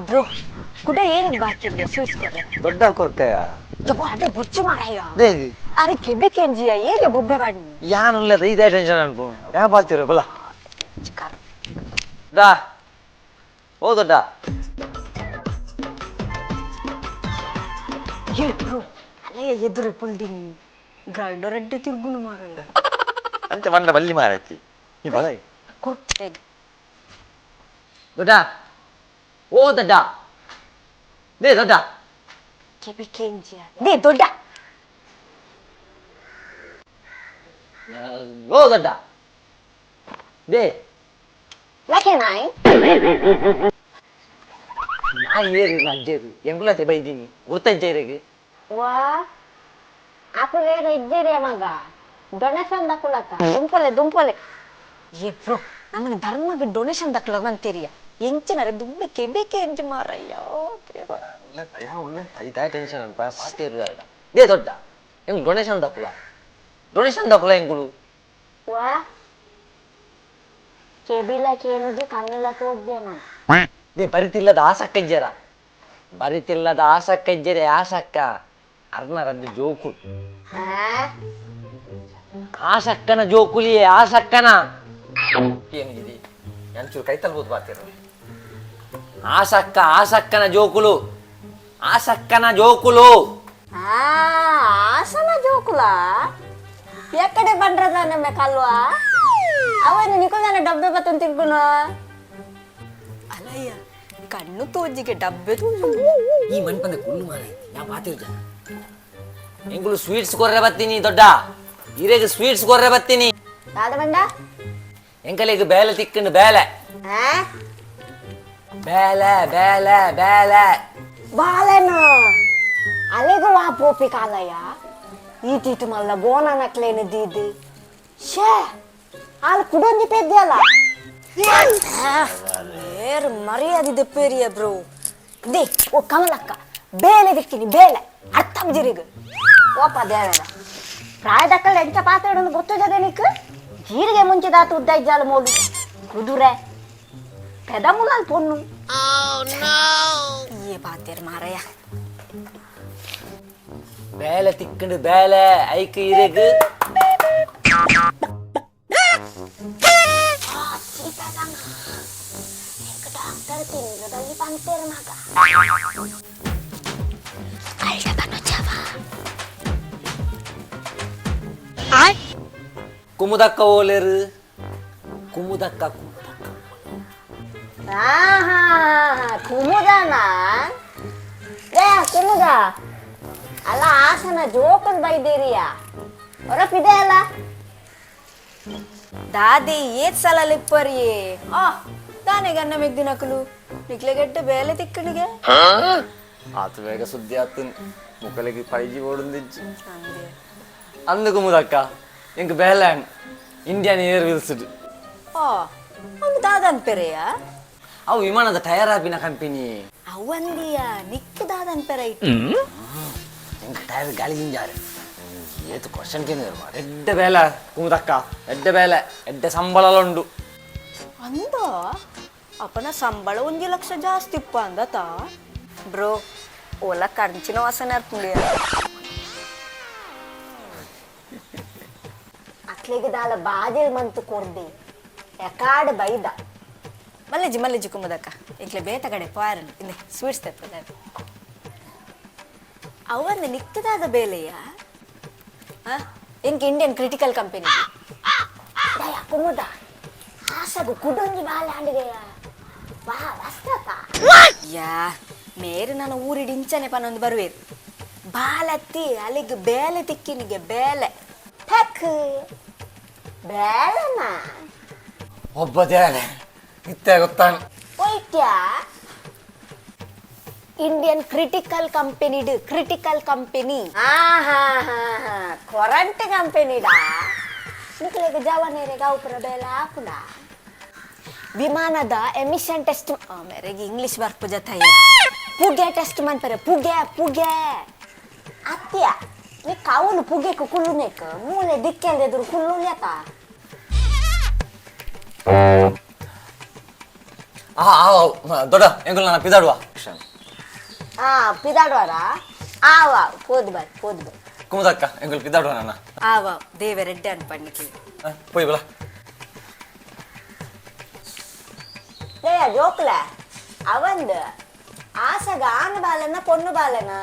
bro ಕುಡ ಏನಿಗೆ ಬಾಕಿರ್ಲಿ sweets ಕೊಡ್ರೆ ದೊಡ್ಡ ಕೊರತೆಯ ಅದೇ ಬುಚ್ಚು ಮಾರಾಯ ದೇವಿ ಅರೆ ಕೆಬ್ಬೆ ಕೆಂಜಿಯ ಹೇಗೆ ಬೊಬ್ಬೆ ಬಾಡಿ ಯಾನುಲ್ಲದ ಇದೇ ಟೆನ್ಷನ್ ಅನ್ಕೋ ಯಾ ಬಾತಿರ ಬಲ ಚಿಕ್ಕಾರು ದಾ ಓ ದೊಡ್ಡ ಬ್ರೋ ಅಲ್ಲೇ ಎದುರು ಪುಲ್ಡಿ ಗ್ರೈಂಡರ್ ಅಡ್ಡೆ ತಿರ್ಗುನು ಮಾರಾಯ ಅಂತ ಬಂದ ಬಲ್ಲಿ ಮಾರೈತಿ ನೀ ಬಲ ಕೊಟ್ಟೆ ದೊಡ್ಡ ಓ ದೊಡ್ಡ ದೇ ದೊಡ್ಡ ಕೆಬ್ಬೆ ಕೆಂಜಿಯ ದೇ ದೊಡ್ಡ ಓ ದೊಡ್ಡ ದೇ ಯಾಕೆ ನಾಯಿ ನಾನು ಏರಿ ಅಜ್ಜೇರು ಎಂಗುಲತೆ ಬೈದೀನಿ ಗೊತ್ತಜ್ಜೇರಿಗೆ ವಾ aku ಬೇಗ ಇದ್ದೀರಿ ಮಗ ಡೊನೇಷನ್ ದಕ್ಕಲಕ್ಕ ದುಂಪಲೆ ಬ್ರೋ ನಮಗೆ ಧರ್ಮಕ್ಕೆ ಡೊನೇಷನ್ ದಕ್ಕಲ ಅಂತೀರಿಯ ಎಂಚಿನರೆ ದುಂಬೆ ಕೆಬೇಕೆ ಎಂಚು ಮಾರಯ್ಯ ಇದೇ ಟೆನ್ಷನ್ ಅನ್ಪ ಪಾತಿರು ದೇ ದೊಡ್ಡ ಹೆಂಗ್ ಡೊನೇಷನ್ ದಕ್ಕಲ ಹೆಂಗುಳು ವಾ ಕೆಬಿಲ ಕೇಳಿದ್ರೆ ಕಣ್ಣಿಲ್ಲ ಹೋಗ್ದೆ ನಾನು ದೇ ಬರಿತಿಲ್ಲದ ಆಸಕ್ಕೆಜ್ಜೆರೆ ಆಸಕ್ಕ ಅರ್ನರದ್ದು ಜೋಕು ಆಸಕ್ಕನ ಜೋಕುಲಿಯೇ ಆಸಕ್ಕನ ಏನಿದೆ ಎಂಚೂರು ಕೈ ತಲ್ಬೋದು ಬಾತಿರ ಆಸಕ್ಕನ ಜೋಕುಲು ಆಸನ ಜೋಕುಲ ಎಕ್ಕಡೆ ಬಂಡ್ರದ ನಮ್ಮ ಕಲ್ವಾ ಅವನು ನಿಕೋದಾನೆ ಡಬ್ಬೆ ಬತ್ತನ್ ತಿರ್ಗುನು ಅಲ್ಲಯ್ಯ ಕಣ್ಣು ತೋಜಿಗೆ ಡಬ್ಬೆ ತೋಜು ಈ ಮನ್ಪಂದೆ ಕುಳ್ಳು ಮಾರ ಯಾ ಬಾತಿರ್ಜ ಎಂಗುಳು ಸ್ವೀಟ್ಸ್ ಕೊರ್ರೆ ಬತ್ತೀನಿ ದೊಡ್ಡ ಹಿರೇಗ ಸ್ವೀಟ್ಸ್ ಕೊರ್ರೆ ಬತ್ತೀನಿ ಯಾವ್ದ ಬಂಡ ಎಂಕಲಿಗೆ ಬೇಲೆ ತಿಕ್ಕಂಡು ಬೇಲೆ ಬಾಲೆನು ಅಲೆಗೂ ವಾ ಪೋಪಿ ಕಾಲಯ್ಯ ಈಟಿಟ್ಟು ಮಲ್ಲ ಬೋನ ನಕ್ಲೇನು ದೀದಿ ಶೇ ಅಲ್ಲಿ ಕುಡೊಂಜಿ ಪೆದ್ಯಲ್ಲ ಬೇರೆ ಮರ್ಯಾದಿದೆ ಪೇರಿಯ ಬ್ರೋ ದೇ ಓ ಕಮಲಕ್ಕ ಬೇಲೆ ದಿಕ್ಕಿನಿ ಬೇಲೆ ಅರ್ಥ ಜಿರಿಗ ಓಪ ದೇವರ ಪ್ರಾಯದಕ್ಕಲ್ಲ ಎಂಚ ಪಾತ್ರ ಇಡೋದು ಗೊತ್ತಿದೆ ನಿಕ್ ಜೀರಿಗೆ ಮುಂಚಿದಾತು ಉದ್ದ ಇಜ್ಜಾಲ ಮೋಲು ಕುದುರೆ ಪೆದಮುಲಾಲ್ ಪೊಣ್ಣು ಏ ಪಾತೇರ್ ಮಾರಯ್ಯ ಬೇಲೆ ತಿಕ್ಕಂಡು ಬೇಲೆ ಐಕ್ ಹಿರೇಗ ಕುಮುದಕ್ಕ ಓಲೇರು ಕುಮುದಕ್ಕ ಕುಮುದನ ಏ ಕುಮುದ ಅಲ್ಲ ಆಸನ ಜೋಕನ್ ಬೈದೇರಿಯ ಹೊರಪಿದೆ ಅಲ್ಲ ದಾದಿ ಏತ್ ಸಲ ಲಿಪ್ಪರಿ ತಾನೇ ಗನ್ನ ಮೆಗ್ದಿನಕಲು ನಿಕ್ಲೆಗೆಡ್ಡೆ ಬೇಲೆ ತಿಕ್ಕಣಿಗೆ ಆತು ಬೇಗ ಸುದ್ದಿ ಆತು ಮುಕ್ಕಲಿಗೆ 5G ಓಡುಂದಿಜ್ಜಿ ಅಂದು ಕುಮುದಕ್ಕ ಎಂಕ್ ಬೇಲಾನ್ ಇಂಡಿಯನ್ ಏರ್ ವಿಲ್ಸ್ಡ್ ಒಂದು ದಾದನ್ ಪೆರೆಯ ಅವು ವಿಮಾನದ ಟಯರ್ ಆಪಿನ ಕಂಪನಿ ಅವಂದಿಯ ನಿಕ್ಕು ದಾದನ್ ಪೆರೆ ಇತ್ತು ಎಂಕ್ ಟಯರ್ ಗಾಳಿ ಹಿಂಜಾರೆ ಏತು ಕ್ವಶನ್ ಕೇಂದ್ರ ಎಡ್ಡೆ ಬೇಲೆ ಕುಮುದಕ್ಕ ಎಡ್ಡೆ ಬೇಲೆ ಎಡ್ಡೆ ಸಂಬಳಲುಂಡು ಅಂದ ಅಪ್ಪನ ಸಂಬಳ 1 ಲಕ್ಷ ಜಾಸ್ತಿ ಇಪ್ಪ ಅಂದತ ಬ್ರೋ ಓಲ ಕಂಚಿನ ವಾಸನೆ ಅರ್ಪುಂಡಿ ಅಕ್ಲಿಗೆ ದಾಲ ಬಾಜಿಲ್ ಮಂತು ಕೊರ್ದಿ ಎಕಾಡ್ ಬೈದ ಮಲ್ಲಿಜಿ ಕುಮ್ಮದಕ್ಕ ಇಂಕ್ಲೆ ಬೇತ ಕಡೆ ಪಾರನ್ ಇಂದೆ ಸ್ವೀಟ್ಸ್ ತೆಪ್ಪದ ಅವನ್ನ ನಿಕ್ಕದಾದ ಬೇಲೆಯ ಇಂಕ್ ಇಂಡಿಯನ್ ಕ್ರಿಟಿಕಲ್ ಕಂಪನಿ ಕುಮ್ಮದ ಆಸಗು ಕುಡೊಂಜಿ ಬಾಲೆ ಆಂಡಿಗೆಯ ವಾ ವಸ್ತಕ ಯಾ ಮೇರೆ ನಾನು ಊರಿಡಿ ಇಂಚನೆ ಪನೊಂದು ಬರುವೇರು ಬಾಲತ್ತಿ ಅಲ್ಲಿಗೆ ಬೇಲೆ ತಿಕ್ಕಿನಿಗೆ ಬೇಲೆ ಟಕ್ ಬೇಲೆನ ಒಬ್ಬ ದೇಲೆ ಇತ್ತೆ ಗೊತ್ತಾನ ಹೋಯ್ತ್ಯಾ ಇಂಡಿಯನ್ ಕ್ರಿಟಿಕಲ್ ಕಂಪನಿ ಕೊರಂಟ್ ಕಂಪನಿಡಾ ನಿಕ್ಲೆಗೆ ಜವಾನೇರೆಗ ಉಪರ ಬೇಲೆ ಹಾಕುಡ ವಿಮಾನದ ಎಮಿಷನ್ ಟೆಸ್ಟ್ ಮೇರೆಗೆ ಇಂಗ್ಲಿಷ್ ಬರ್ಪು ಜತಯ್ಯ ಪುಗೆ ಟೆಸ್ಟ್ ಮನ್ಪರೆ ಪುಗೆ ಅತ್ಯ ನೀ ಕಾವಲು ಪುಗೆಕು ಕುಲ್ಲುನೆಕ್ ಮೂಲೆ ದಿಕ್ಕೆಂದೆದುರು ಕುಲ್ಲುನ್ಯಕ ದೊಡ್ಡ ಎಂಕುಲು ನಾನು ಪಿದಾಡುವ ಪಿದಾಡುವಾರಾ ಆವಾ ಪೋದು ಬಾಯ್ ಕುಮುದಕ್ಕ ಎಂಕುಲು ಪಿದಾಡುವ ನನ್ನ ಆವಾ ದೇವೆ ರೆಡ್ಡೆ ಅನ್ಪಣ್ಣಿಕೆ போய் போல ஏய் ஜோக்ல அவந்து ஆசக ஆண் பாலனா பொண்ணு பாலனா